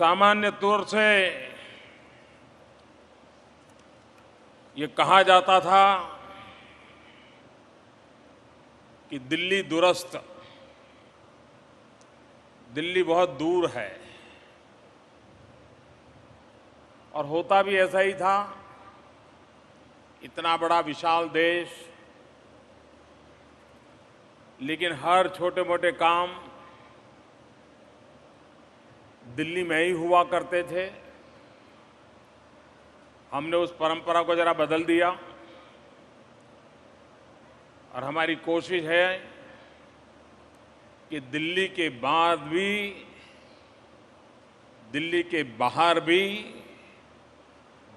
सामान्य तौर से ये कहा जाता था कि दिल्ली दूरस्थ, दिल्ली बहुत दूर है, और होता भी ऐसा ही था। इतना बड़ा विशाल देश, लेकिन हर छोटे मोटे काम दिल्ली में ही हुआ करते थे। हमने उस परंपरा को जरा बदल दिया और हमारी कोशिश है कि दिल्ली के बाद भी, दिल्ली के बाहर भी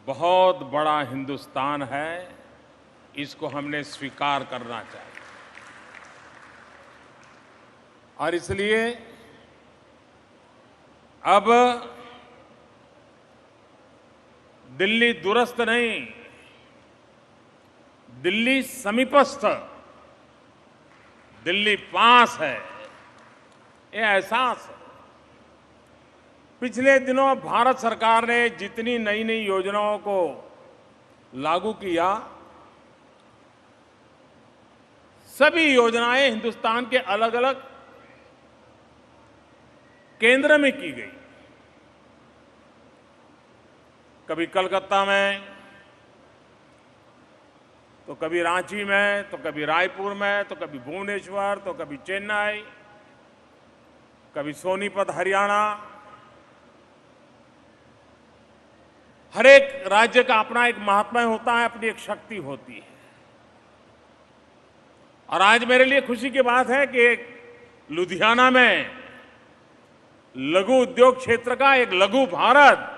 बहुत बड़ा हिंदुस्तान है, इसको हमने स्वीकार करना चाहिए। और इसलिए अब दिल्ली दूरस्थ नहीं, दिल्ली समीपस्थ, दिल्ली पास है, ये एहसास है। पिछले दिनों भारत सरकार ने जितनी नई नई योजनाओं को लागू किया, सभी योजनाएं हिंदुस्तान के अलग अलग केंद्र में की गई। कभी कलकत्ता में, तो कभी रांची में, तो कभी रायपुर में, तो कभी भुवनेश्वर, तो कभी चेन्नई, कभी सोनीपत हरियाणा। हर एक राज्य का अपना एक महात्मा होता है, अपनी एक शक्ति होती है। और आज मेरे लिए खुशी की बात है कि लुधियाना में लघु उद्योग क्षेत्र का एक लघु भारत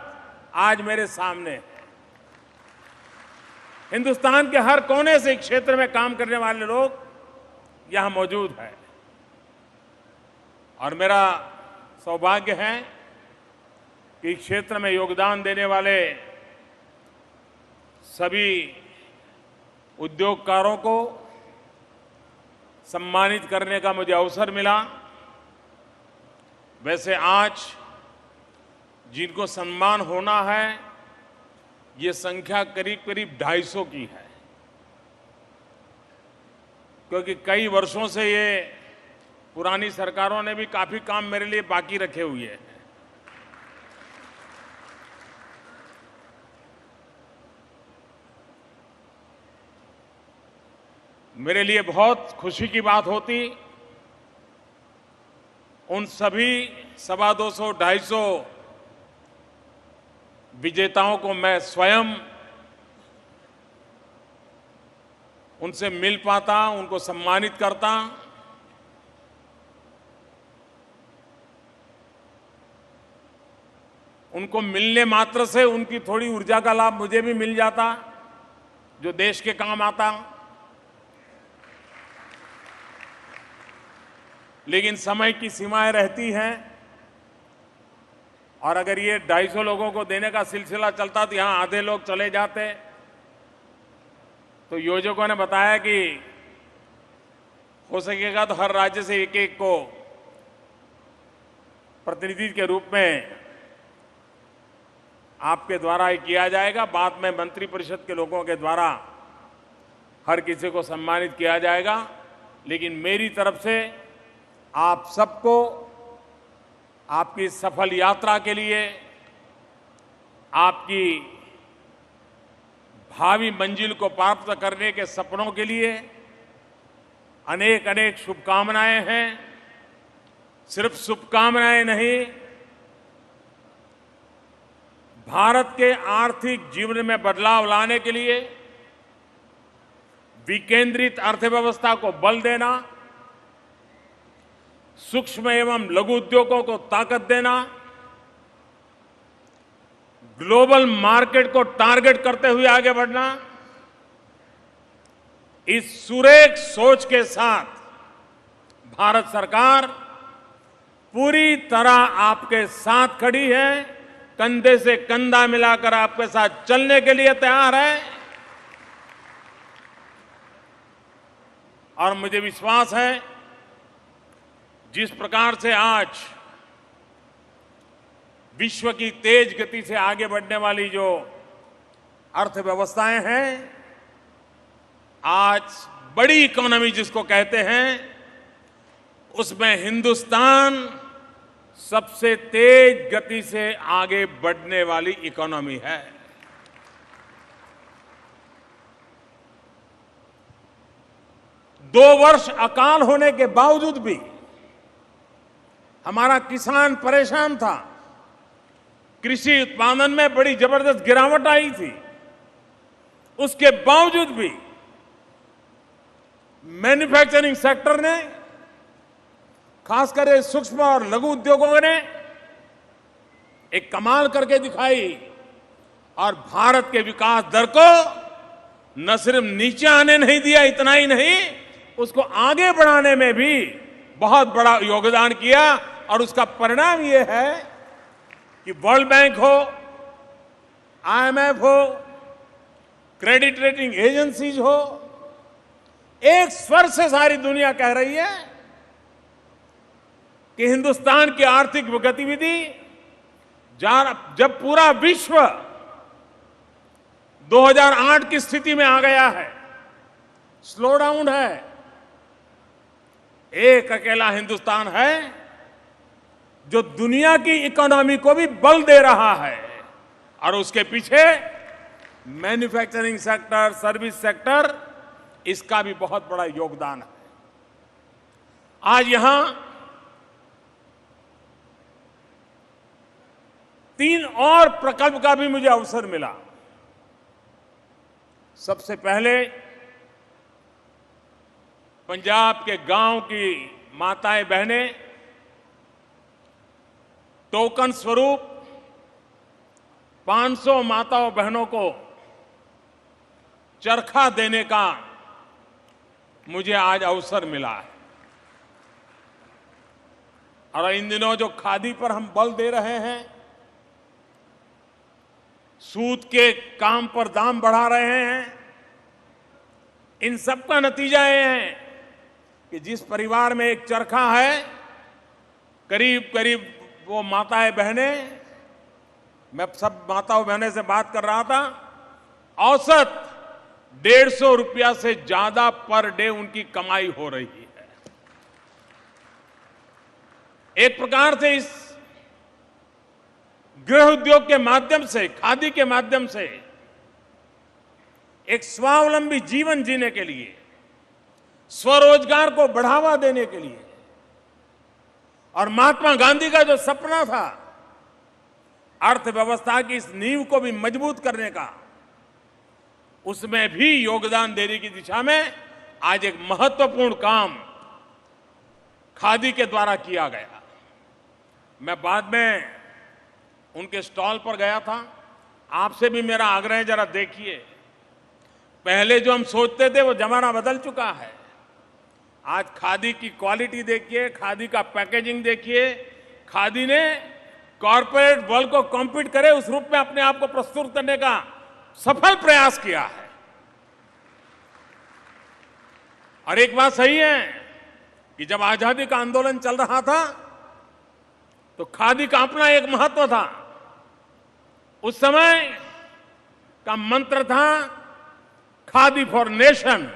आज मेरे सामने है। हिंदुस्तान के हर कोने से क्षेत्र में काम करने वाले लोग यहां मौजूद हैं, और मेरा सौभाग्य है कि इस क्षेत्र में योगदान देने वाले सभी उद्योगकारों को सम्मानित करने का मुझे अवसर मिला। वैसे आज जिनको सम्मान होना है, ये संख्या करीब करीब 250 की है, क्योंकि कई वर्षों से ये पुरानी सरकारों ने भी काफी काम मेरे लिए बाकी रखे हुए हैं। मेरे लिए बहुत खुशी की बात होती उन सभी 250, 250 विजेताओं को मैं स्वयं उनसे मिल पाता, उनको सम्मानित करता। उनको मिलने मात्र से उनकी थोड़ी ऊर्जा का लाभ मुझे भी मिल जाता, जो देश के काम आता। लेकिन समय की सीमाएं रहती हैं, और अगर ये 250 लोगों को देने का सिलसिला चलता तो यहां आधे लोग चले जाते। तो योजकों ने बताया कि हो सकेगा तो हर राज्य से एक एक को प्रतिनिधि के रूप में आपके द्वारा ही किया जाएगा। बाद में मंत्रिपरिषद के लोगों के द्वारा हर किसी को सम्मानित किया जाएगा। लेकिन मेरी तरफ से आप सबको आपकी सफल यात्रा के लिए, आपकी भावी मंजिल को प्राप्त करने के सपनों के लिए अनेक अनेक शुभकामनाएं हैं। सिर्फ शुभकामनाएं नहीं, भारत के आर्थिक जीवन में बदलाव लाने के लिए विकेंद्रित अर्थव्यवस्था को बल देना, सूक्ष्म एवं लघु उद्योगों को ताकत देना, ग्लोबल मार्केट को टारगेट करते हुए आगे बढ़ना, इस सुरेख सोच के साथ भारत सरकार पूरी तरह आपके साथ खड़ी है, कंधे से कंधा मिलाकर आपके साथ चलने के लिए तैयार है। और मुझे विश्वास है जिस प्रकार से आज विश्व की तेज गति से आगे बढ़ने वाली जो अर्थव्यवस्थाएं हैं, आज बड़ी इकोनॉमी जिसको कहते हैं, उसमें हिंदुस्तान सबसे तेज गति से आगे बढ़ने वाली इकोनॉमी है। दो वर्ष अकाल होने के बावजूद भी हमारा किसान परेशान था। कृषि उत्पादन में बड़ी जबरदस्त गिरावट आई थी। उसके बावजूद भी मैन्युफैक्चरिंग सेक्टर ने, खासकर सूक्ष्म और लघु उद्योगों ने एक कमाल करके दिखाई और भारत के विकास दर को न सिर्फ नीचे आने नहीं दिया, इतना ही नहीं, उसको आगे बढ़ाने में भी बहुत बड़ा योगदान किया। और उसका परिणाम यह है कि वर्ल्ड बैंक हो, IMF हो, क्रेडिट रेटिंग एजेंसीज हो, एक स्वर से सारी दुनिया कह रही है कि हिंदुस्तान की आर्थिक गतिविधि जब पूरा विश्व 2008 की स्थिति में आ गया है, स्लो डाउन है, एक अकेला हिंदुस्तान है जो दुनिया की इकोनॉमी को भी बल दे रहा है। और उसके पीछे मैन्युफैक्चरिंग सेक्टर, सर्विस सेक्टर, इसका भी बहुत बड़ा योगदान है। आज यहां 3 और प्रकल्प का भी मुझे अवसर मिला। सबसे पहले पंजाब के गांव की माताएं बहनें टोकन स्वरूप 500 माताओं बहनों को चरखा देने का मुझे आज अवसर मिला है। और इन दिनों जो खादी पर हम बल दे रहे हैं, सूत के काम पर दाम बढ़ा रहे हैं, इन सब का नतीजा ये है कि जिस परिवार में एक चरखा है, करीब करीब वो माताएं बहनें, मैं सब माताओं बहनें से बात कर रहा था, औसत 150 रुपया से ज्यादा पर डे उनकी कमाई हो रही है। एक प्रकार से इस गृह उद्योग के माध्यम से, खादी के माध्यम से एक स्वावलंबी जीवन जीने के लिए, स्वरोजगार को बढ़ावा देने के लिए, और महात्मा गांधी का जो सपना था अर्थव्यवस्था की इस नींव को भी मजबूत करने का, उसमें भी योगदान देने की दिशा में आज एक महत्वपूर्ण काम खादी के द्वारा किया गया। मैं बाद में उनके स्टॉल पर गया था। आपसे भी मेरा आग्रह है, जरा देखिए। पहले जो हम सोचते थे वो जमाना बदल चुका है। आज खादी की क्वालिटी देखिए, खादी का पैकेजिंग देखिए। खादी ने कॉरपोरेट वर्ल्ड को कॉम्पीट करे उस रूप में अपने आप को प्रस्तुत करने का सफल प्रयास किया है। और एक बात सही है कि जब आजादी का आंदोलन चल रहा था तो खादी का अपना एक महत्व था। उस समय का मंत्र था खादी फॉर नेशन।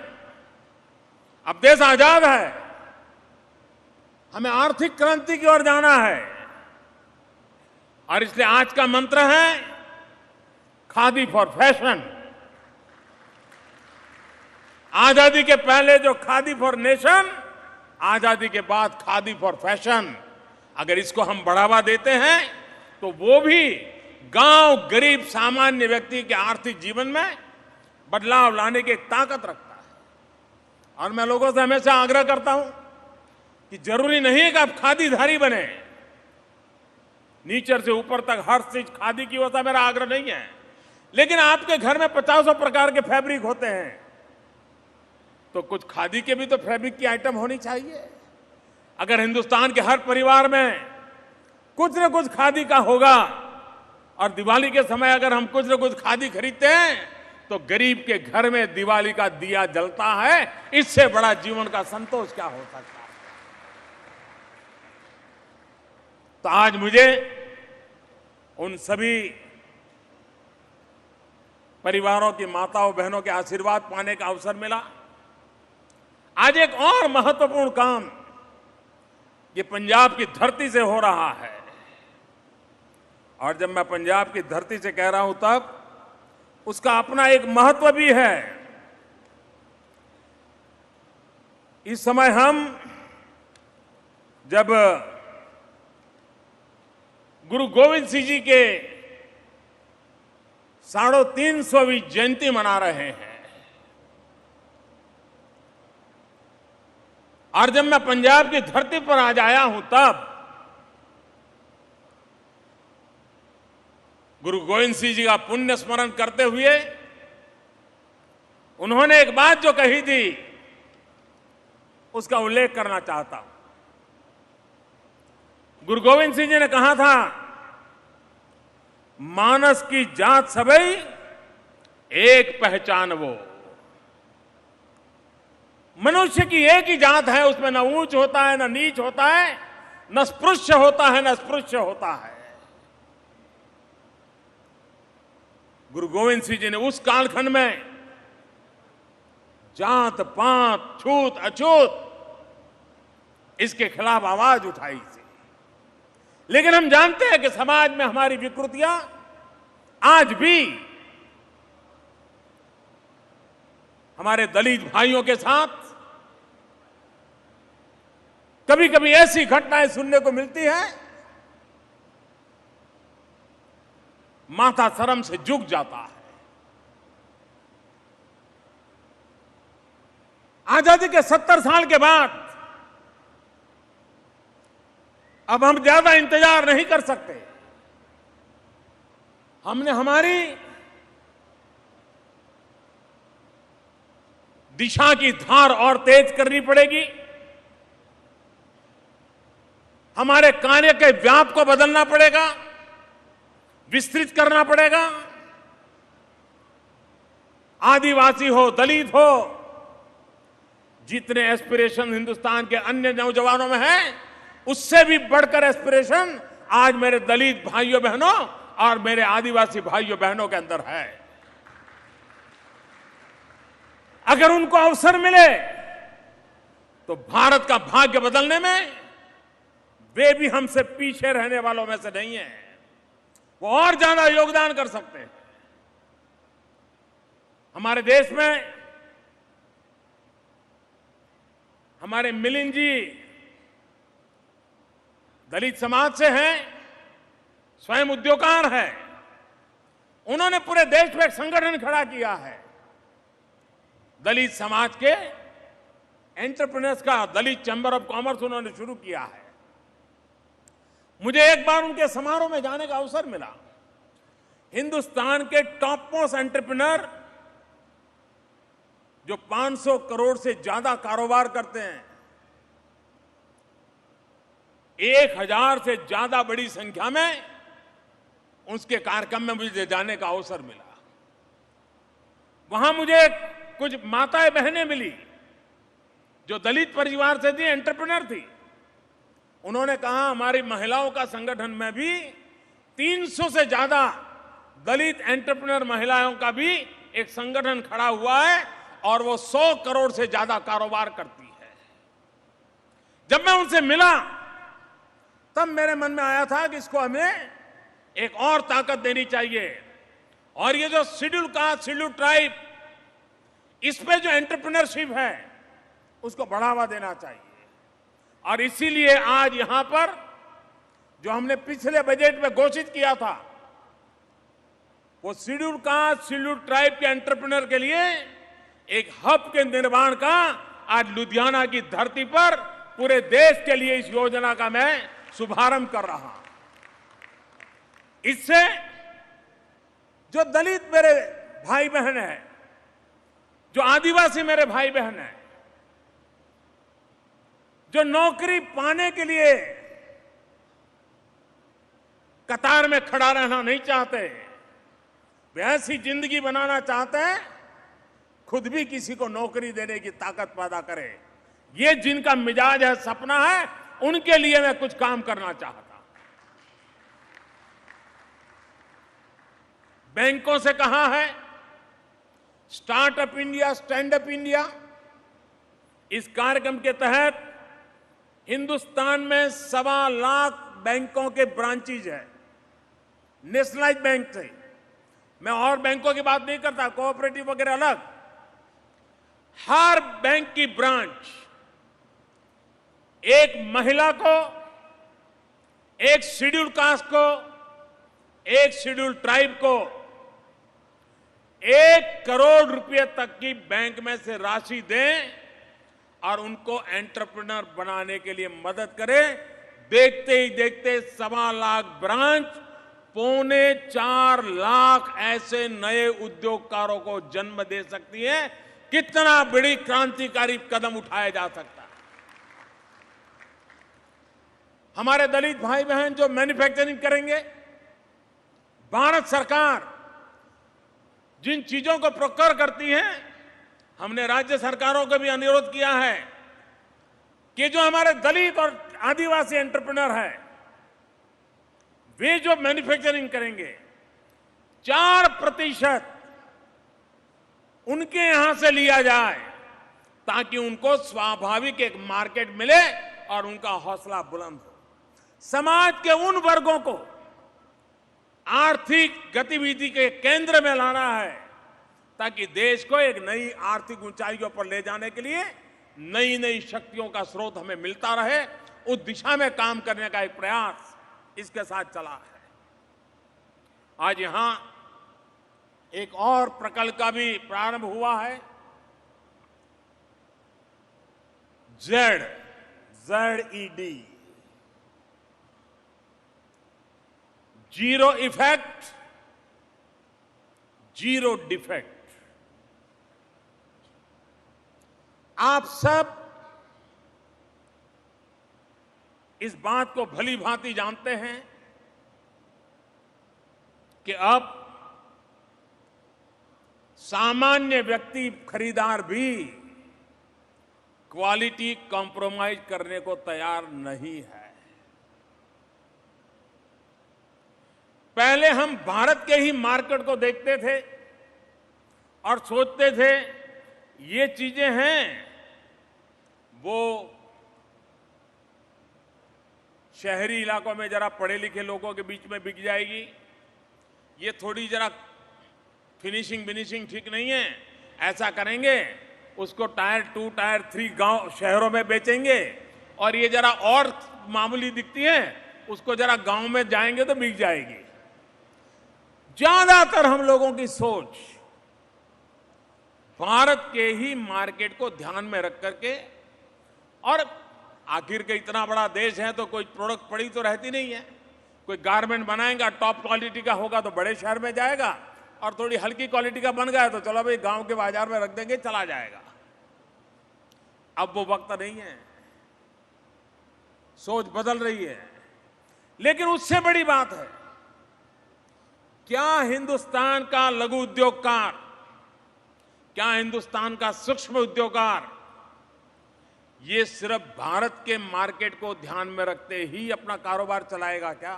अब देश आजाद है, हमें आर्थिक क्रांति की ओर जाना है, और इसलिए आज का मंत्र है खादी फॉर फैशन। आजादी के पहले जो खादी फॉर नेशन, आजादी के बाद खादी फॉर फैशन। अगर इसको हम बढ़ावा देते हैं तो वो भी गांव, गरीब, सामान्य व्यक्ति के आर्थिक जीवन में बदलाव लाने की एक ताकत रखता है। और मैं लोगों से हमेशा आग्रह करता हूं कि जरूरी नहीं है कि आप खादीधारी बने, नीचे से ऊपर तक हर चीज खादी की होता, मेरा आग्रह नहीं है। लेकिन आपके घर में 50 प्रकार के फैब्रिक होते हैं, तो कुछ खादी के भी तो फैब्रिक की आइटम होनी चाहिए। अगर हिंदुस्तान के हर परिवार में कुछ न कुछ खादी का होगा, और दिवाली के समय अगर हम कुछ न कुछ खादी खरीदते हैं, तो गरीब के घर में दिवाली का दिया जलता है। इससे बड़ा जीवन का संतोष क्या हो सकता है। तो आज मुझे उन सभी परिवारों की माताओं बहनों के आशीर्वाद पाने का अवसर मिला। आज एक और महत्वपूर्ण काम ये पंजाब की धरती से हो रहा है, और जब मैं पंजाब की धरती से कह रहा हूं तब उसका अपना एक महत्व भी है। इस समय हम जब गुरु गोविंद सिंह जी के 350वीं जयंती मना रहे हैं, और जब मैं पंजाब की धरती पर आज आया हूं तब गुरु गोविंद सिंह जी का पुण्य स्मरण करते हुए उन्होंने एक बात जो कही थी उसका उल्लेख करना चाहता हूं। गुरु गोविंद सिंह जी ने कहा था, मानस की जात सबई एक पहचान वो। मनुष्य की एक ही जात है, उसमें न ऊंच होता है न नीच होता है, न स्पृश्य होता है न स्पृश्य होता है। गुरु गोविंद सिंह जी ने उस कालखंड में जात पात छूत अछूत इसके खिलाफ आवाज उठाई थी। लेकिन हम जानते हैं कि समाज में हमारी विकृतियां आज भी हमारे दलित भाइयों के साथ कभी कभी ऐसी घटनाएं सुनने को मिलती है, माथा शर्म से झुक जाता है। आजादी के 70 साल के बाद अब हम ज्यादा इंतजार नहीं कर सकते। हमने हमारी दिशा की धार और तेज करनी पड़ेगी। हमारे कार्य के व्याप को बदलना पड़ेगा, विस्तृत करना पड़ेगा। आदिवासी हो, दलित हो, जितने एस्पिरेशन हिंदुस्तान के अन्य नौजवानों में हैं, उससे भी बढ़कर एस्पिरेशन आज मेरे दलित भाइयों बहनों और मेरे आदिवासी भाइयों बहनों के अंदर है। अगर उनको अवसर मिले तो भारत का भाग्य बदलने में वे भी हमसे पीछे रहने वालों में से नहीं है, वो और ज्यादा योगदान कर सकते हैं। हमारे देश में हमारे मिलिंद जी दलित समाज से हैं, स्वयं उद्योगकार हैं। उन्होंने पूरे देश में एक संगठन खड़ा किया है दलित समाज के एंटरप्रेन्योर्स का, दलित चैंबर ऑफ कॉमर्स उन्होंने शुरू किया है। मुझे एक बार उनके समारोह में जाने का अवसर मिला। हिंदुस्तान के टॉप मोस्ट एंटरप्रेन्योर जो 500 करोड़ से ज्यादा कारोबार करते हैं, 1000 से ज्यादा बड़ी संख्या में उसके कार्यक्रम में मुझे जाने का अवसर मिला। वहां मुझे कुछ माताएं बहनें मिली जो दलित परिवार से थी, एंटरप्रेन्योर थी। उन्होंने कहा, हमारी महिलाओं का संगठन में भी 300 से ज्यादा दलित एंटरप्रेन्योर महिलाओं का भी एक संगठन खड़ा हुआ है और वो 100 करोड़ से ज्यादा कारोबार करती है। जब मैं उनसे मिला तब मेरे मन में आया था कि इसको हमें एक और ताकत देनी चाहिए, और ये जो शेड्यूल कास्ट, शेड्यूल ट्राइब, इस पे जो एंटरप्रेन्योरशिप है उसको बढ़ावा देना चाहिए। और इसीलिए आज यहां पर जो हमने पिछले बजट में घोषित किया था, वो शेड्यूल कास्ट, शेड्यूल ट्राइब के एंटरप्रेन्योर के लिए एक हब के निर्माण का आज लुधियाना की धरती पर पूरे देश के लिए इस योजना का मैं शुभारंभ कर रहा हूं। इससे जो दलित मेरे भाई बहन हैं, जो आदिवासी मेरे भाई बहन हैं, जो नौकरी पाने के लिए कतार में खड़ा रहना नहीं चाहते, वे ऐसी जिंदगी बनाना चाहते हैं खुद भी किसी को नौकरी देने की ताकत पैदा करे। ये जिनका मिजाज है, सपना है, उनके लिए मैं कुछ काम करना चाहता हूं। बैंकों से कहा है startup India, stand up India. इस कार्यक्रम के तहत हिंदुस्तान में 1.25 लाख बैंकों के ब्रांचेज है, नेशनलाइज बैंक से। मैं और बैंकों की बात नहीं करता, कोऑपरेटिव वगैरह अलग। हर बैंक की ब्रांच एक महिला को, एक शेड्यूल्ड कास्ट को, एक शेड्यूल्ड ट्राइब को 1 करोड़ रुपए तक की बैंक में से राशि दें और उनको एंटरप्रेन्योर बनाने के लिए मदद करें। देखते ही देखते 1.25 लाख ब्रांच 3.25 लाख ऐसे नए उद्योगकारों को जन्म दे सकती है। कितना बड़ी क्रांतिकारी कदम उठाया जा सकता है। हमारे दलित भाई बहन जो मैन्युफैक्चरिंग करेंगे, भारत सरकार जिन चीजों को प्रोक्योर करती है, हमने राज्य सरकारों को भी अनुरोध किया है कि जो हमारे दलित और आदिवासी एंटरप्रेन्योर है, वे जो मैन्युफैक्चरिंग करेंगे 4% उनके यहां से लिया जाए, ताकि उनको स्वाभाविक एक मार्केट मिले और उनका हौसला बुलंद हो। समाज के उन वर्गों को आर्थिक गतिविधि के केंद्र में लाना है, ताकि देश को एक नई आर्थिक ऊंचाइयों पर ले जाने के लिए नई नई शक्तियों का स्रोत हमें मिलता रहे। उस दिशा में काम करने का एक प्रयास इसके साथ चला है। आज यहां एक और प्रकल्प का भी प्रारंभ हुआ है। ZED, zero effect, zero defect. आप सब इस बात को भली भांति जानते हैं कि अब सामान्य व्यक्ति, खरीदार भी क्वालिटी कॉम्प्रोमाइज करने को तैयार नहीं है। पहले हम भारत के ही मार्केट को देखते थे और सोचते थे ये चीजें हैं वो शहरी इलाकों में जरा पढ़े लिखे लोगों के बीच में बिक जाएगी, ये थोड़ी जरा फिनिशिंग ठीक नहीं है, ऐसा करेंगे उसको टायर 2, टायर 3 गांव शहरों में बेचेंगे, और ये जरा और मामूली दिखती है उसको जरा गांव में जाएंगे तो बिक जाएगी। ज्यादातर हम लोगों की सोच भारत के ही मार्केट को ध्यान में रख करके, और आखिर के इतना बड़ा देश है तो कोई प्रोडक्ट पड़ी तो रहती नहीं है। कोई गारमेंट बनाएगा टॉप क्वालिटी का होगा तो बड़े शहर में जाएगा, और थोड़ी हल्की क्वालिटी का बन गया तो चलो भाई गांव के बाजार में रख देंगे, चला जाएगा। अब वो वक्त नहीं है, सोच बदल रही है। लेकिन उससे बड़ी बात है, क्या हिंदुस्तान का लघु उद्योगकार, क्या हिंदुस्तान का सूक्ष्म उद्योगकार ये सिर्फ भारत के मार्केट को ध्यान में रखते ही अपना कारोबार चलाएगा क्या?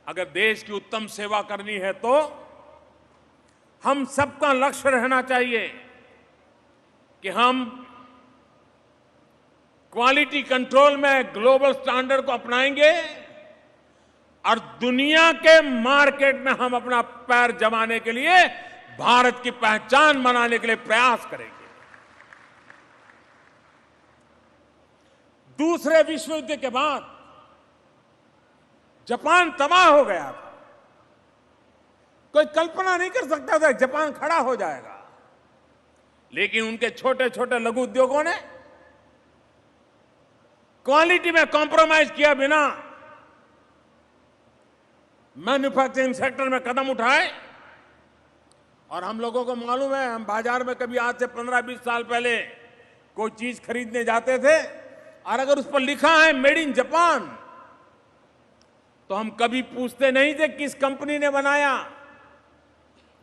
अगर देश की उत्तम सेवा करनी है तो हम सबका लक्ष्य रहना चाहिए कि हम क्वालिटी कंट्रोल में ग्लोबल स्टैंडर्ड को अपनाएंगे और दुनिया के मार्केट में हम अपना पैर जमाने के लिए भारत की पहचान बनाने के लिए प्रयास करेंगे। दूसरे विश्व युद्ध के बाद जापान तबाह हो गया था। कोई कल्पना नहीं कर सकता था जापान खड़ा हो जाएगा, लेकिन उनके छोटे छोटे लघु उद्योगों ने क्वालिटी में कॉम्प्रोमाइज किया बिना मैन्युफैक्चरिंग सेक्टर में कदम उठाए। और हम लोगों को मालूम है, हम बाजार में कभी आज से 15-20 साल पहले कोई चीज खरीदने जाते थे और अगर उस पर लिखा है मेड इन जापान तो हम कभी पूछते नहीं थे किस कंपनी ने बनाया,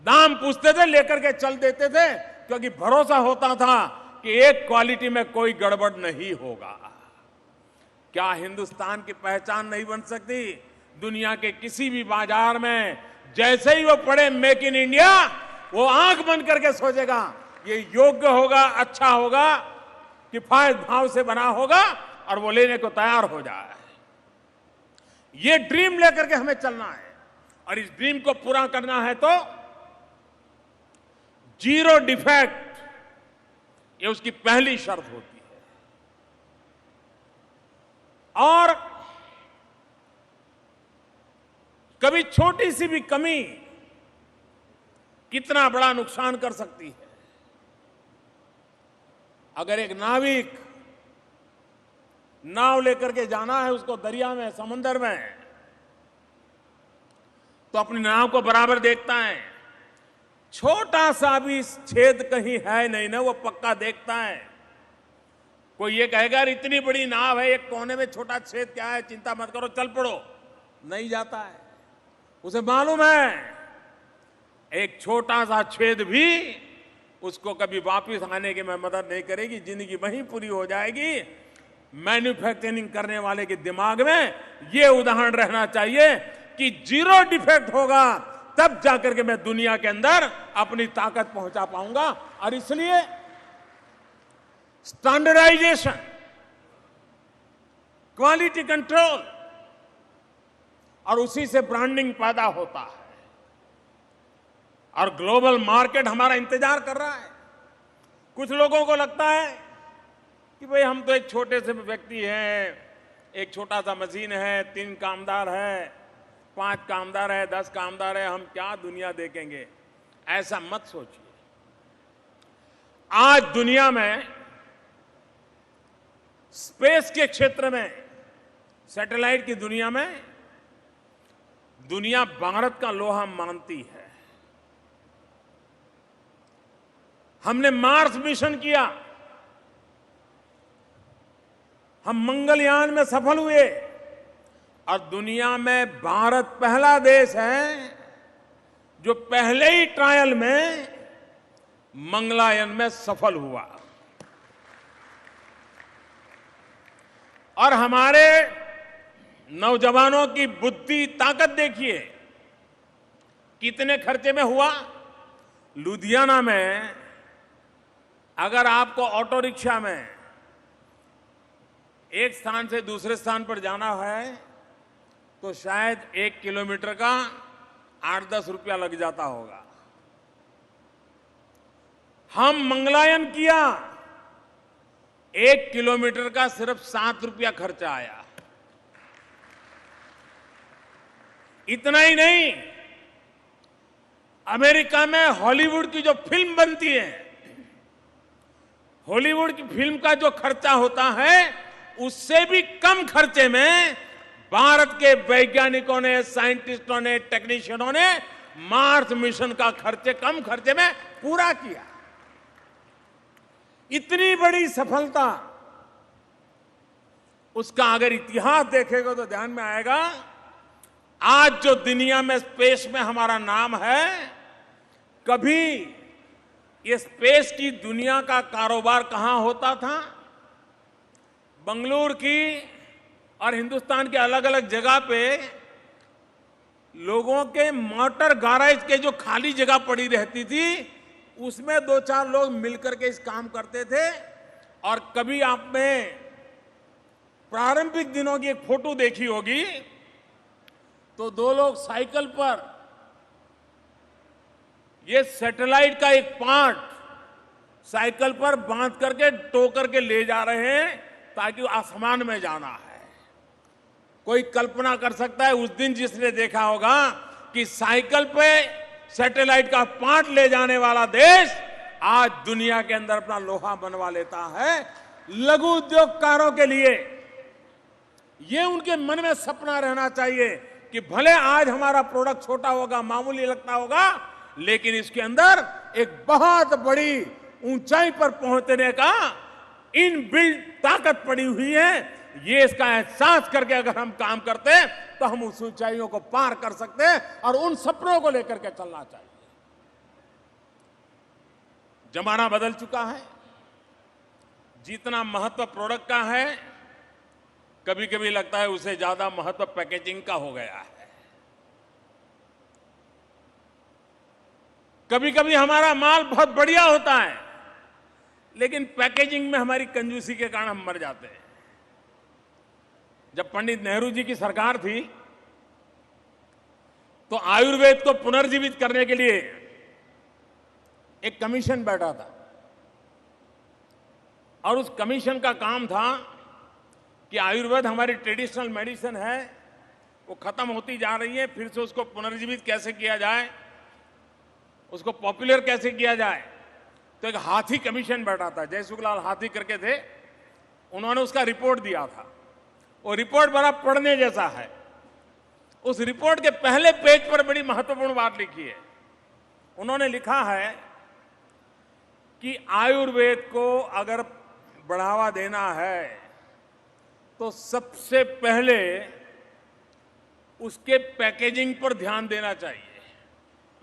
दाम पूछते थे, लेकर के चल देते थे, क्योंकि भरोसा होता था कि एक क्वालिटी में कोई गड़बड़ नहीं होगा। क्या हिंदुस्तान की पहचान नहीं बन सकती? दुनिया के किसी भी बाजार में जैसे ही वो पढ़े मेक इन इंडिया, वो आंख बंद करके सोचेगा ये योग्य होगा, अच्छा होगा, किफायत भाव से बना होगा और वो लेने को तैयार हो जाए। ये ड्रीम लेकर के हमें चलना है और इस ड्रीम को पूरा करना है तो जीरो डिफेक्ट, ये उसकी पहली शर्त होती है। और कभी छोटी सी भी कमी कितना बड़ा नुकसान कर सकती है। अगर एक नाविक नाव लेकर के जाना है उसको दरिया में, समुद्र में, तो अपनी नाव को बराबर देखता है। छोटा सा भी छेद कहीं है नहीं ना, वो पक्का देखता है। कोई ये कहेगा इतनी बड़ी नाव है, एक कोने में छोटा छेद क्या है, चिंता मत करो, चल पड़ो, नहीं जाता है। उसे मालूम है एक छोटा सा छेद भी उसको कभी वापस आने की में मदद नहीं करेगी, जिंदगी वहीं पूरी हो जाएगी। मैन्युफैक्चरिंग करने वाले के दिमाग में यह उदाहरण रहना चाहिए कि जीरो डिफेक्ट होगा तब जाकर के मैं दुनिया के अंदर अपनी ताकत पहुंचा पाऊंगा। और इसलिए स्टैंडर्डाइजेशन, क्वालिटी कंट्रोल और उसी से ब्रांडिंग पैदा होता है। और ग्लोबल मार्केट हमारा इंतजार कर रहा है। कुछ लोगों को लगता है कि भाई हम तो एक छोटे से व्यक्ति हैं, एक छोटा सा मशीन है, 3 कामदार है, 5 कामदार है, 10 कामदार है, हम क्या दुनिया देखेंगे। ऐसा मत सोचिए। आज दुनिया में स्पेस के क्षेत्र में, सैटेलाइट की दुनिया में, दुनिया भारत का लोहा मानती है। हमने मार्स मिशन किया, हम मंगलयान में सफल हुए और दुनिया में भारत पहला देश है जो पहले ही ट्रायल में मंगलयान में सफल हुआ। और हमारे नौजवानों की बुद्धि, ताकत देखिए कितने खर्चे में हुआ। लुधियाना में अगर आपको ऑटो रिक्शा में एक स्थान से दूसरे स्थान पर जाना है तो शायद 1 किलोमीटर का 8-10 रुपया लग जाता होगा। हम मंगलयान किया, 1 किलोमीटर का सिर्फ 7 रुपया खर्चा आया। इतना ही नहीं, अमेरिका में हॉलीवुड की जो फिल्म बनती है, हॉलीवुड की फिल्म का जो खर्चा होता है उससे भी कम खर्चे में भारत के वैज्ञानिकों ने, साइंटिस्टों ने, टेक्नीशियनों ने मार्स मिशन का खर्चे कम खर्चे में पूरा किया। इतनी बड़ी सफलता, उसका अगर इतिहास देखेगा तो ध्यान में आएगा। आज जो दुनिया में स्पेस में हमारा नाम है, कभी ये स्पेस की दुनिया का कारोबार कहां होता था। बंगलुरु की और हिंदुस्तान के अलग अलग जगह पे लोगों के मोटर गैराज के जो खाली जगह पड़ी रहती थी, उसमें 2-4 लोग मिलकर के इस काम करते थे। और कभी आपने प्रारंभिक दिनों की एक फोटो देखी होगी तो 2 लोग साइकिल पर ये सैटेलाइट का एक पार्ट साइकिल पर बांध करके टो करके ले जा रहे हैं ताकि आसमान में जाना है। कोई कल्पना कर सकता है उस दिन जिसने देखा होगा कि साइकिल पे सैटेलाइट का पार्ट ले जाने वाला देश आज दुनिया के अंदर अपना लोहा बनवा लेता है। लघु उद्योगकारों के लिए ये उनके मन में सपना रहना चाहिए कि भले आज हमारा प्रोडक्ट छोटा होगा, मामूली लगता होगा, लेकिन इसके अंदर एक बहुत बड़ी ऊंचाई पर पहुंचने का इनबिल्ट ताकत पड़ी हुई है। ये इसका एहसास करके अगर हम काम करते हैं तो हम उस ऊंचाइयों को पार कर सकते हैं और उन सपनों को लेकर के चलना चाहिए। जमाना बदल चुका है। जितना महत्व प्रोडक्ट का है कभी कभी लगता है उसे ज्यादा महत्व पैकेजिंग का हो गया है। कभी कभी हमारा माल बहुत बढ़िया होता है, लेकिन पैकेजिंग में हमारी कंजूसी के कारण हम मर जाते हैं। जब पंडित नेहरू जी की सरकार थी तो आयुर्वेद को पुनर्जीवित करने के लिए एक कमीशन बैठा था, और उस कमीशन का काम था कि आयुर्वेद हमारी ट्रेडिशनल मेडिसिन है, वो खत्म होती जा रही है, फिर से उसको पुनर्जीवित कैसे किया जाए, उसको पॉपुलर कैसे किया जाए। तो एक हाथी कमीशन बैठा था, जयसुखलाल हाथी करके थे, उन्होंने उसका रिपोर्ट दिया था। वो रिपोर्ट बड़ा पढ़ने जैसा है। उस रिपोर्ट के पहले पेज पर बड़ी महत्वपूर्ण बात लिखी है। उन्होंने लिखा है कि आयुर्वेद को अगर बढ़ावा देना है तो सबसे पहले उसके पैकेजिंग पर ध्यान देना चाहिए।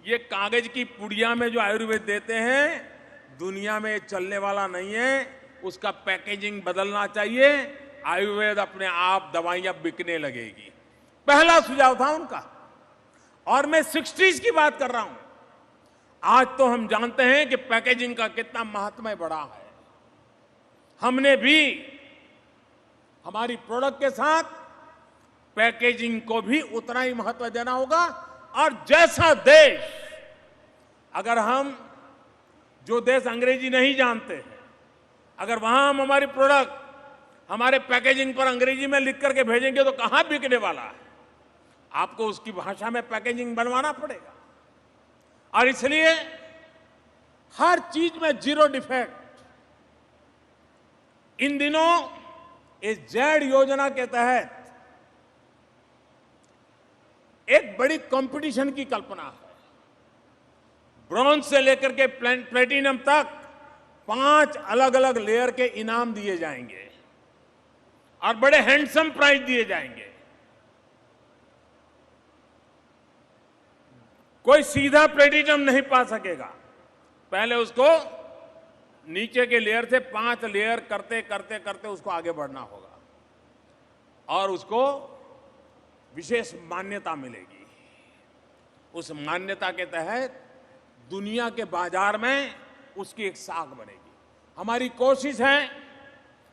ये कागज की पुड़िया में जो आयुर्वेद देते हैं दुनिया में चलने वाला नहीं है, उसका पैकेजिंग बदलना चाहिए। आयुर्वेद अपने आप दवाइयां बिकने लगेगी। पहला सुझाव था उनका। और मैं 60s की बात कर रहा हूं। आज तो हम जानते हैं कि पैकेजिंग का कितना महत्व बड़ा है। हमने भी हमारी प्रोडक्ट के साथ पैकेजिंग को भी उतना ही महत्व देना होगा। और जैसा देश, अगर हम जो देश अंग्रेजी नहीं जानते हैं, अगर वहां हम हमारी प्रोडक्ट हमारे पैकेजिंग पर अंग्रेजी में लिख करके भेजेंगे तो कहां बिकने वाला है। आपको उसकी भाषा में पैकेजिंग बनवाना पड़ेगा। और इसलिए हर चीज में जीरो डिफेक्ट। इन दिनों इस जेड योजना के तहत एक बड़ी कंपटीशन की कल्पना है। ब्रॉन्ज से लेकर के प्लेटिनम तक 5 अलग अलग लेयर के इनाम दिए जाएंगे और बड़े हैंडसम प्राइज दिए जाएंगे। कोई सीधा प्लेटिनम नहीं पा सकेगा, पहले उसको नीचे के लेयर से 5 लेयर करते करते करते उसको आगे बढ़ना होगा और उसको विशेष मान्यता मिलेगी। उस मान्यता के तहत दुनिया के बाजार में उसकी एक साख बनेगी। हमारी कोशिश है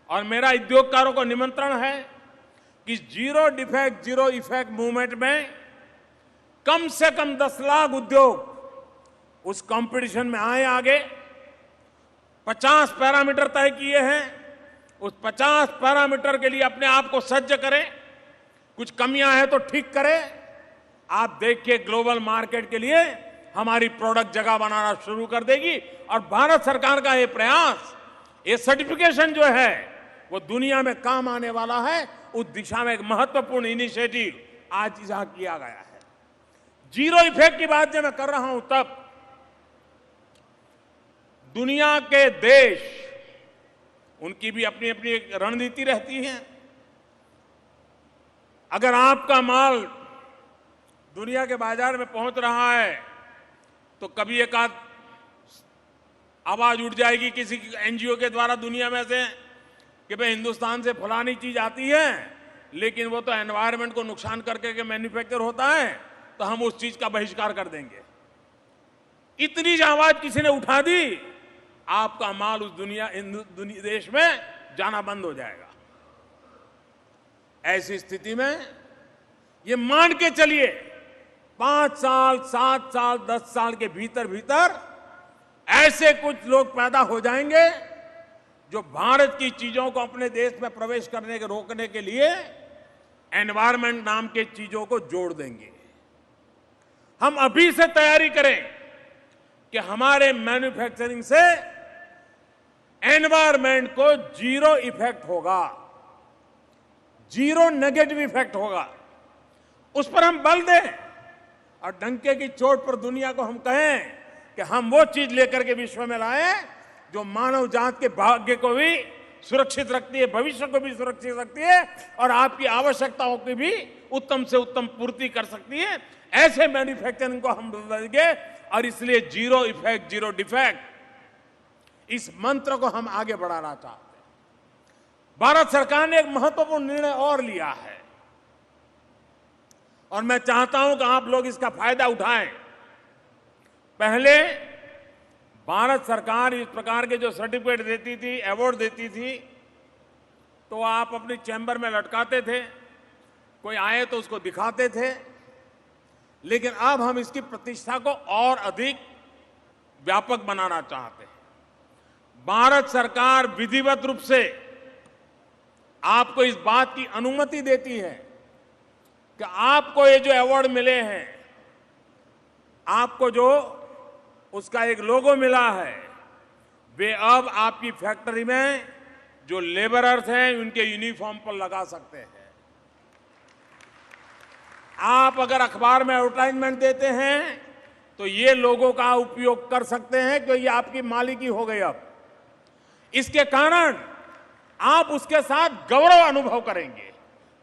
और मेरा उद्योगकारों को निमंत्रण है कि zero defect zero effect movement में कम से कम 10 लाख उद्योग उस कंपटीशन में आए आगे। 50 पैरामीटर तय किए हैं। उस 50 पैरामीटर के लिए अपने आप को सज्ज करें। कुछ कमियां हैं तो ठीक करें। आप देखिए ग्लोबल मार्केट के लिए हमारी प्रोडक्ट जगह बनाना शुरू कर देगी। और भारत सरकार का ये प्रयास, ये सर्टिफिकेशन जो है वो दुनिया में काम आने वाला है। उस दिशा में एक महत्वपूर्ण इनिशिएटिव आज यहां किया गया है। जीरो इफेक्ट की बात जब मैं कर रहा हूं तब दुनिया के देश, उनकी भी अपनी अपनी एक रणनीति रहती है। अगर आपका माल दुनिया के बाजार में पहुंच रहा है तो कभी एक आध आवाज उठ जाएगी किसी एनजीओ के द्वारा दुनिया में से कि भाई हिंदुस्तान से फलानी चीज आती है लेकिन वो तो एनवायरनमेंट को नुकसान करके के मैन्युफैक्चर होता है, तो हम उस चीज का बहिष्कार कर देंगे। इतनी आवाज किसी ने उठा दी, आपका माल उस देश में जाना बंद हो जाएगा। ऐसी स्थिति में ये मान के चलिए 5 साल 7 साल 10 साल के भीतर भीतर ऐसे कुछ लोग पैदा हो जाएंगे जो भारत की चीजों को अपने देश में प्रवेश करने के रोकने के लिए एनवायरमेंट नाम के चीजों को जोड़ देंगे। हम अभी से तैयारी करें कि हमारे मैन्युफैक्चरिंग से एनवायरमेंट को जीरो इफेक्ट होगा, जीरो नेगेटिव इफेक्ट होगा। उस पर हम बल दें और डंके की चोट पर दुनिया को हम कहें कि हम वो चीज लेकर के विश्व में लाए जो मानव जात के भाग्य को भी सुरक्षित रखती है, भविष्य को भी सुरक्षित रखती है और आपकी आवश्यकताओं की भी उत्तम से उत्तम पूर्ति कर सकती है। ऐसे मैन्युफैक्चरिंग को हम बदलेंगे और इसलिए जीरो इफेक्ट जीरो डिफेक्ट इस मंत्र को हम आगे बढ़ाना चाहते हैं। भारत सरकार ने एक महत्वपूर्ण निर्णय और लिया है और मैं चाहता हूं कि आप लोग इसका फायदा उठाएं। पहले भारत सरकार इस प्रकार के जो सर्टिफिकेट देती थी, अवार्ड देती थी, तो आप अपनी चैम्बर में लटकाते थे, कोई आए तो उसको दिखाते थे। लेकिन अब हम इसकी प्रतिष्ठा को और अधिक व्यापक बनाना चाहते हैं। भारत सरकार विधिवत रूप से आपको इस बात की अनुमति देती है कि आपको ये जो अवार्ड मिले हैं, आपको जो उसका एक लोगो मिला है, वे अब आपकी फैक्ट्री में जो लेबरर्स हैं उनके यूनिफॉर्म पर लगा सकते हैं। आप अगर अखबार में एडवर्टाइजमेंट देते हैं तो ये लोगों का उपयोग कर सकते हैं क्योंकि ये आपकी मालिकी हो गई। अब इसके कारण आप उसके साथ गौरव अनुभव करेंगे।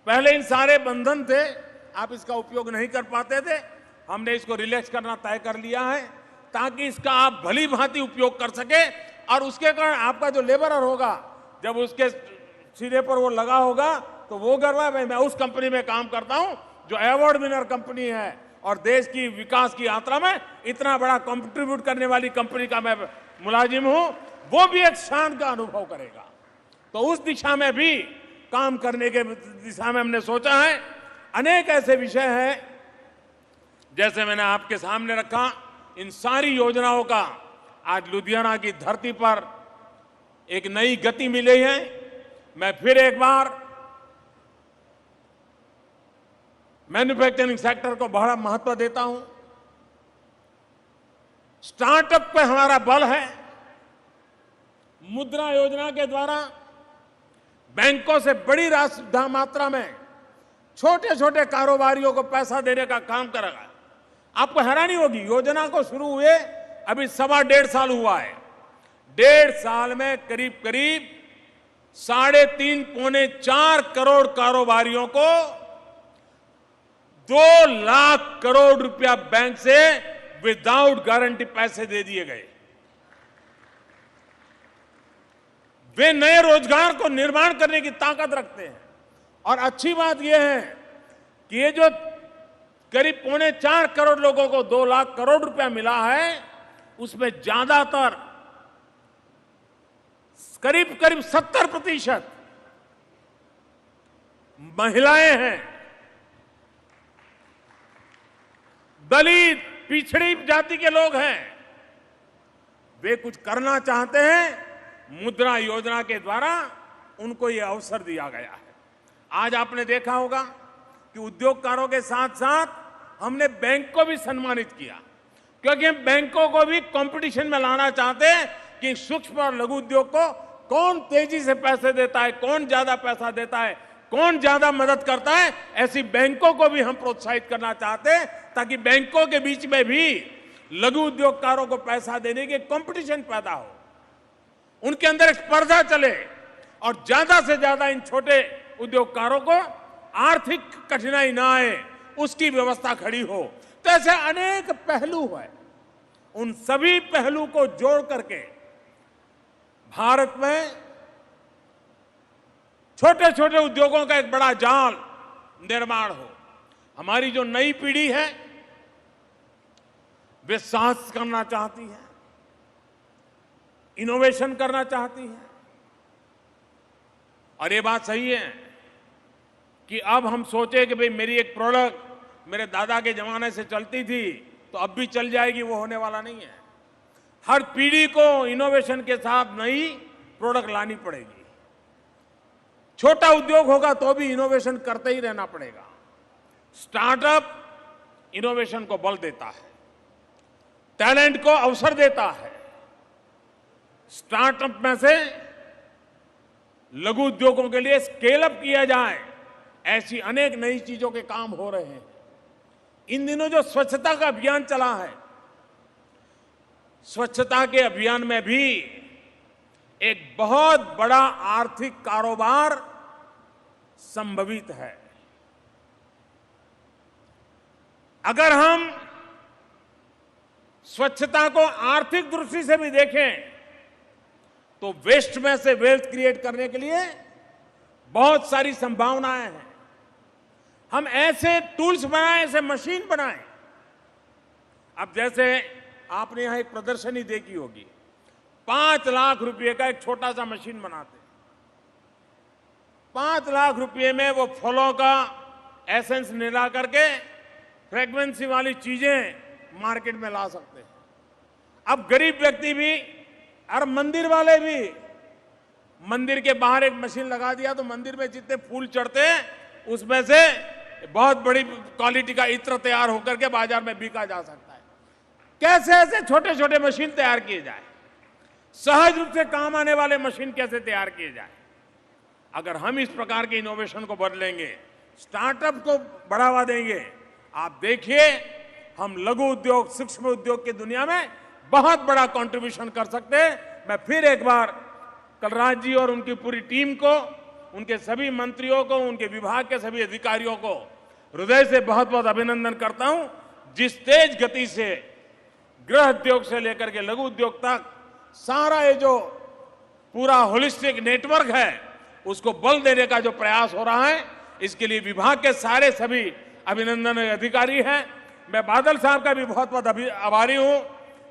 पहले इन सारे बंधन थे, आप इसका उपयोग नहीं कर पाते थे। हमने इसको रिलैक्स करना तय कर लिया है ताकि इसका आप भली भांति उपयोग कर सके और उसके कारण आपका जो लेबरर होगा, जब उसके सिरे पर वो लगा होगा तो वो गर्व है, मैं उस कंपनी में काम करता हूं जो अवार्ड विनर कंपनी है और देश की विकास की यात्रा में इतना बड़ा कंट्रीब्यूट करने वाली कंपनी का मैं मुलाजिम हूं। वो भी एक शान का अनुभव करेगा। तो उस दिशा में भी काम करने के दिशा में हमने सोचा है। अनेक ऐसे विषय हैं जैसे मैंने आपके सामने रखा, इन सारी योजनाओं का आज लुधियाना की धरती पर एक नई गति मिली है। मैं फिर एक बार मैन्युफैक्चरिंग सेक्टर को बड़ा महत्व देता हूं। स्टार्टअप पे हमारा बल है। मुद्रा योजना के द्वारा बैंकों से बड़ी राशि मात्रा में छोटे छोटे कारोबारियों को पैसा देने का काम करेगा। आपको हैरानी होगी, योजना को शुरू हुए अभी 1.25 साल हुआ है। 1.5 साल में करीब करीब 3.5 पौने 4 करोड़ कारोबारियों को 2 लाख करोड़ रुपया बैंक से विदाउट गारंटी पैसे दे दिए गए। वे नए रोजगार को निर्माण करने की ताकत रखते हैं। और अच्छी बात यह है कि ये जो करीब पौने 4 करोड़ लोगों को 2 लाख करोड़ रुपया मिला है, उसमें ज्यादातर करीब करीब 70% महिलाएं हैं। दलित, पिछड़ी जाति के लोग हैं। वे कुछ करना चाहते हैं, मुद्रा योजना के द्वारा उनको यह अवसर दिया गया है। आज आपने देखा होगा कि उद्योगकारों के साथ साथ हमने बैंक को भी सम्मानित किया, क्योंकि हम बैंकों को भी कंपटीशन में लाना चाहते हैं कि सूक्ष्म और लघु उद्योग को कौन तेजी से पैसे देता है, कौन ज्यादा पैसा देता है, कौन ज्यादा मदद करता है। ऐसी बैंकों को भी हम प्रोत्साहित करना चाहते हैं ताकि बैंकों के बीच में भी लघु उद्योगकारों को पैसा देने के कंपटीशन पैदा हो, उनके अंदर एक स्पर्धा चले और ज्यादा से ज्यादा इन छोटे उद्योगकारों को आर्थिक कठिनाई ना आए, उसकी व्यवस्था खड़ी हो। तो ऐसे अनेक पहलू है। उन सभी पहलू को जोड़ करके भारत में छोटे छोटे उद्योगों का एक बड़ा जाल निर्माण हो। हमारी जो नई पीढ़ी है वे साहस करना चाहती है, इनोवेशन करना चाहती है। और ये बात सही है कि अब हम सोचे कि भाई मेरी एक प्रोडक्ट मेरे दादा के जमाने से चलती थी तो अब भी चल जाएगी, वो होने वाला नहीं है। हर पीढ़ी को इनोवेशन के साथ नई प्रोडक्ट लानी पड़ेगी। छोटा उद्योग होगा तो भी इनोवेशन करते ही रहना पड़ेगा। स्टार्टअप इनोवेशन को बल देता है, टैलेंट को अवसर देता है। स्टार्टअप में से लघु उद्योगों के लिए स्केल अप किया जाए, ऐसी अनेक नई चीजों के काम हो रहे हैं। इन दिनों जो स्वच्छता का अभियान चला है, स्वच्छता के अभियान में भी एक बहुत बड़ा आर्थिक कारोबार संभवित है। अगर हम स्वच्छता को आर्थिक दृष्टि से भी देखें तो वेस्ट में से वेल्थ क्रिएट करने के लिए बहुत सारी संभावनाएं हैं। हम ऐसे टूल्स बनाएं, ऐसे मशीन बनाएं। अब जैसे आपने यहां एक प्रदर्शनी देखी होगी, 5 लाख रुपए का एक छोटा सा मशीन बनाते हैं। 5 लाख रुपए में वो फलों का एसेंस मिला करके फ्रेग्रेंसी वाली चीजें मार्केट में ला सकते हैं। अब गरीब व्यक्ति भी और मंदिर वाले भी, मंदिर के बाहर एक मशीन लगा दिया तो मंदिर में जितने फूल चढ़ते हैं उसमें से बहुत बड़ी क्वालिटी का इत्र तैयार होकर के बाजार में बिका जा सकता है। कैसे ऐसे छोटे छोटे मशीन तैयार किए जाए, सहज रूप से काम आने वाले मशीन कैसे तैयार किए जाए। अगर हम इस प्रकार के इनोवेशन को बदलेंगे, स्टार्टअप को बढ़ावा देंगे, आप देखिए हम लघु उद्योग, सूक्ष्म उद्योग की दुनिया में बहुत बड़ा कंट्रीब्यूशन कर सकते हैं। मैं फिर एक बार कलराज जी और उनकी पूरी टीम को, उनके सभी मंत्रियों को, उनके विभाग के सभी अधिकारियों को हृदय से बहुत बहुत अभिनंदन करता हूं। जिस तेज गति से गृह उद्योग से लेकर के लघु उद्योग तक सारा ये जो पूरा होलिस्टिक नेटवर्क है उसको बल देने का जो प्रयास हो रहा है, इसके लिए विभाग के सारे सभी अभिनंदन अधिकारी हैं। मैं बादल साहब का भी बहुत बहुत आभारी हूं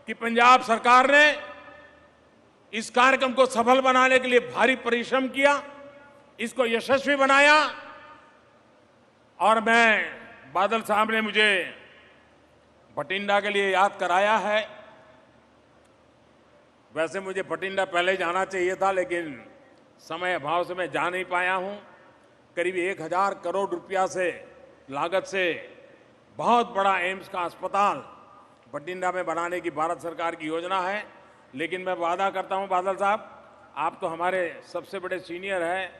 कि पंजाब सरकार ने इस कार्यक्रम को सफल बनाने के लिए भारी परिश्रम किया, इसको यशस्वी बनाया। और मैं बादल साहब ने मुझे भटिंडा के लिए याद कराया है। वैसे मुझे भटिंडा पहले जाना चाहिए था, लेकिन समय अभाव से मैं जा नहीं पाया हूं। करीब 1000 करोड़ रुपया से लागत से बहुत बड़ा एम्स का अस्पताल भटिंडा में बनाने की भारत सरकार की योजना है। लेकिन मैं वादा करता हूं बादल साहब, आप तो हमारे सबसे बड़े सीनियर हैं,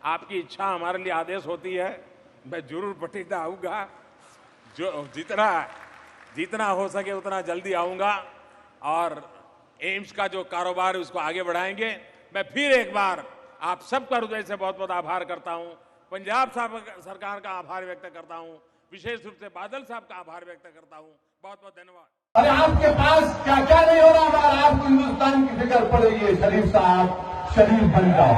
आपकी इच्छा हमारे लिए आदेश होती है। मैं जरूर भटिंडा आऊंगा, जो जितना हो सके उतना जल्दी आऊंगा और एम्स का जो कारोबार है उसको आगे बढ़ाएंगे। मैं फिर एक बार आप सबका हृदय से बहुत बहुत आभार करता हूं, पंजाब सरकार का आभार व्यक्त करता हूं, विशेष रूप से बादल साहब का आभार व्यक्त करता हूं। बहुत बहुत धन्यवाद। अरे आपके पास क्या क्या नहीं हो रहा, मगर आपको हिंदुस्तान की फिक्र पड़ रही है। शरीफ साहब शरीफ बन जाओ,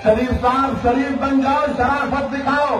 शरीफ साहब शरीफ बन जाओ, शराफत दिखाओ।